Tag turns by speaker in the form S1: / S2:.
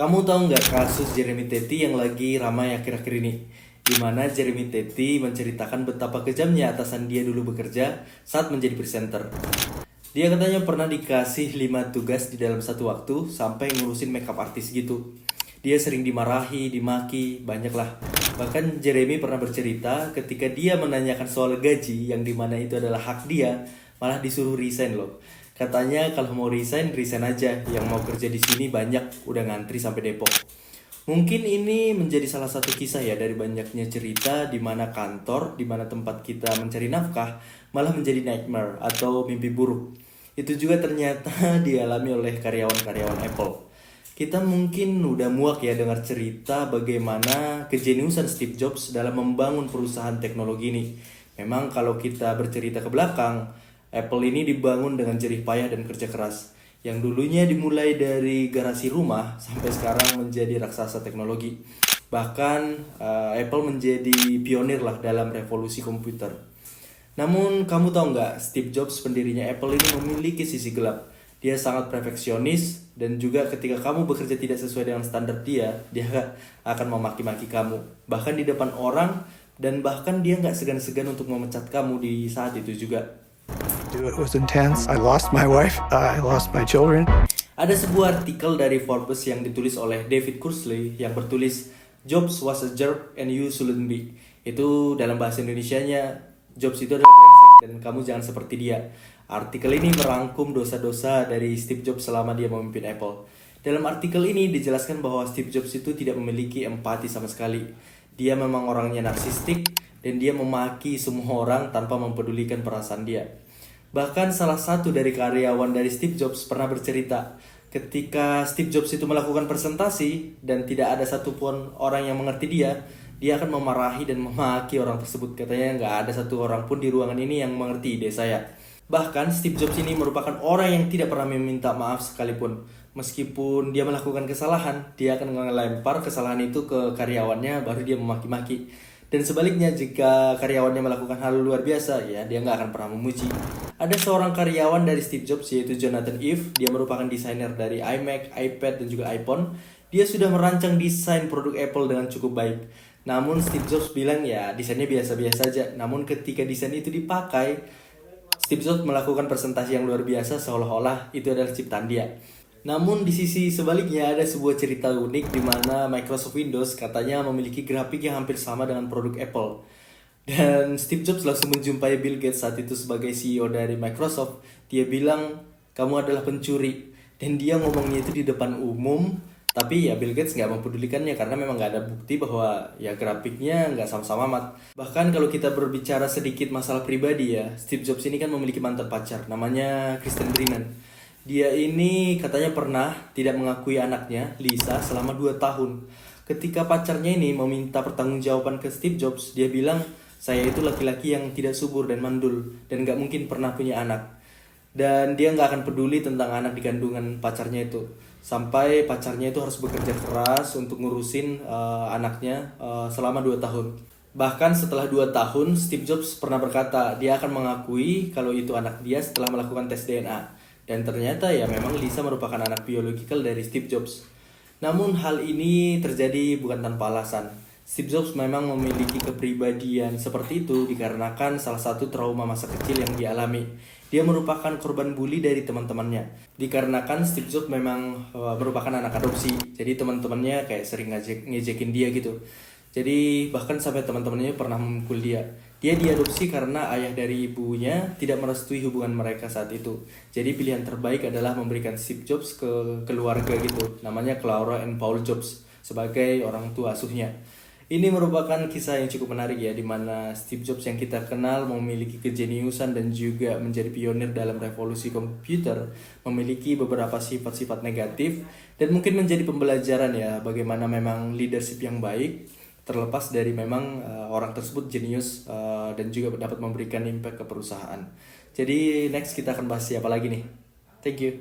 S1: Kamu tahu nggak kasus Jeremy Teti yang lagi ramai akhir-akhir ini? Di mana Jeremy Teti menceritakan betapa kejamnya atasan dia dulu bekerja saat menjadi presenter. Dia katanya pernah dikasih 5 tugas di dalam satu waktu sampai ngurusin makeup artis gitu. Dia sering dimarahi, dimaki, banyak lah. Bahkan Jeremy pernah bercerita ketika dia menanyakan soal gaji yang dimana itu adalah hak dia, malah disuruh resign loh. Katanya kalau mau resign, resign aja. Yang mau kerja di sini banyak, udah ngantri sampai Depok. Mungkin ini menjadi salah satu kisah ya dari banyaknya cerita di mana kantor, di mana tempat kita mencari nafkah malah menjadi nightmare atau mimpi buruk. Itu juga ternyata dialami oleh karyawan-karyawan Apple. Kita mungkin udah muak ya dengar cerita bagaimana kejeniusan Steve Jobs dalam membangun perusahaan teknologi ini. Memang kalau kita bercerita ke belakang, Apple ini dibangun dengan jerih payah dan kerja keras. Yang dulunya dimulai dari garasi rumah sampai sekarang menjadi raksasa teknologi. Bahkan Apple menjadi pionir lah dalam revolusi komputer. Namun kamu tahu nggak, Steve Jobs pendirinya Apple ini memiliki sisi gelap. Dia sangat perfeksionis dan juga ketika kamu bekerja tidak sesuai dengan standar dia akan memaki-maki kamu. Bahkan di depan orang, dan bahkan dia nggak segan-segan untuk memecat kamu di saat itu juga.
S2: It was intense. I lost my wife. I lost my children.
S1: Ada sebuah artikel dari Forbes yang ditulis oleh David Kursley yang bertulis Jobs was a jerk and you shouldn't be. Itu dalam bahasa Indonesianya, Jobs itu adalah brengsek dan kamu jangan seperti dia. Artikel ini merangkum dosa-dosa dari Steve Jobs selama dia memimpin Apple. Dalam artikel ini dijelaskan bahwa Steve Jobs itu tidak memiliki empati sama sekali. Dia memang orangnya narsistik dan dia memaki semua orang tanpa mempedulikan perasaan dia. Bahkan salah satu dari karyawan dari Steve Jobs pernah bercerita ketika Steve Jobs itu melakukan presentasi dan tidak ada satupun orang yang mengerti dia akan memarahi dan memaki orang tersebut. Katanya nggak ada satu orang pun di ruangan ini yang mengerti ide saya. Bahkan Steve Jobs ini merupakan orang yang tidak pernah meminta maaf sekalipun. Meskipun dia melakukan kesalahan, dia akan melempar kesalahan itu ke karyawannya baru dia memaki-maki. Dan sebaliknya jika karyawannya melakukan hal luar biasa, ya dia nggak akan pernah memuji. Ada seorang karyawan dari Steve Jobs yaitu Jonathan Ive. Dia merupakan desainer dari iMac, iPad, dan juga iPhone. Dia sudah merancang desain produk Apple dengan cukup baik. Namun Steve Jobs bilang ya desainnya biasa-biasa saja. Namun ketika desain itu dipakai, Steve Jobs melakukan presentasi yang luar biasa seolah-olah itu adalah ciptaan dia. Namun di sisi sebaliknya ada sebuah cerita unik di mana Microsoft Windows katanya memiliki grafik yang hampir sama dengan produk Apple. Dan Steve Jobs langsung menjumpai Bill Gates saat itu sebagai CEO dari Microsoft. Dia bilang, kamu adalah pencuri. Dan dia ngomongnya itu di depan umum. Tapi ya Bill Gates nggak mempedulikannya karena memang nggak ada bukti bahwa ya grafiknya nggak sama-sama amat. Bahkan kalau kita berbicara sedikit masalah pribadi ya, Steve Jobs ini kan memiliki mantan pacar namanya Kristen Brennan. Dia ini katanya pernah tidak mengakui anaknya, Lisa, selama 2 tahun. Ketika pacarnya ini meminta pertanggungjawaban ke Steve Jobs, dia bilang, saya itu laki-laki yang tidak subur dan mandul, dan gak mungkin pernah punya anak. Dan dia gak akan peduli tentang anak di kandungan pacarnya itu. Sampai pacarnya itu harus bekerja keras untuk ngurusin anaknya selama 2 tahun. Bahkan setelah 2 tahun, Steve Jobs pernah berkata, dia akan mengakui kalau itu anak dia setelah melakukan tes DNA. Dan ternyata ya memang Lisa merupakan anak biologikal dari Steve Jobs. Namun hal ini terjadi bukan tanpa alasan. Steve Jobs memang memiliki kepribadian seperti itu dikarenakan salah satu trauma masa kecil yang dialami. Dia merupakan korban bully dari teman-temannya. Dikarenakan Steve Jobs memang merupakan anak adopsi. Jadi teman-temannya kayak sering ngejekin dia gitu. Jadi bahkan sampai teman-temannya pernah memukul dia. Dia diadopsi karena ayah dari ibunya tidak merestui hubungan mereka saat itu. Jadi pilihan terbaik adalah memberikan Steve Jobs ke keluarga gitu. Namanya Clara and Paul Jobs sebagai orang tua asuhnya. Ini merupakan kisah yang cukup menarik ya, di mana Steve Jobs yang kita kenal memiliki kejeniusan dan juga menjadi pionir dalam revolusi komputer, memiliki beberapa sifat-sifat negatif dan mungkin menjadi pembelajaran ya bagaimana memang leadership yang baik terlepas dari memang orang tersebut jenius dan juga dapat memberikan impact ke perusahaan. Jadi next kita akan bahas siapa lagi nih. Thank you.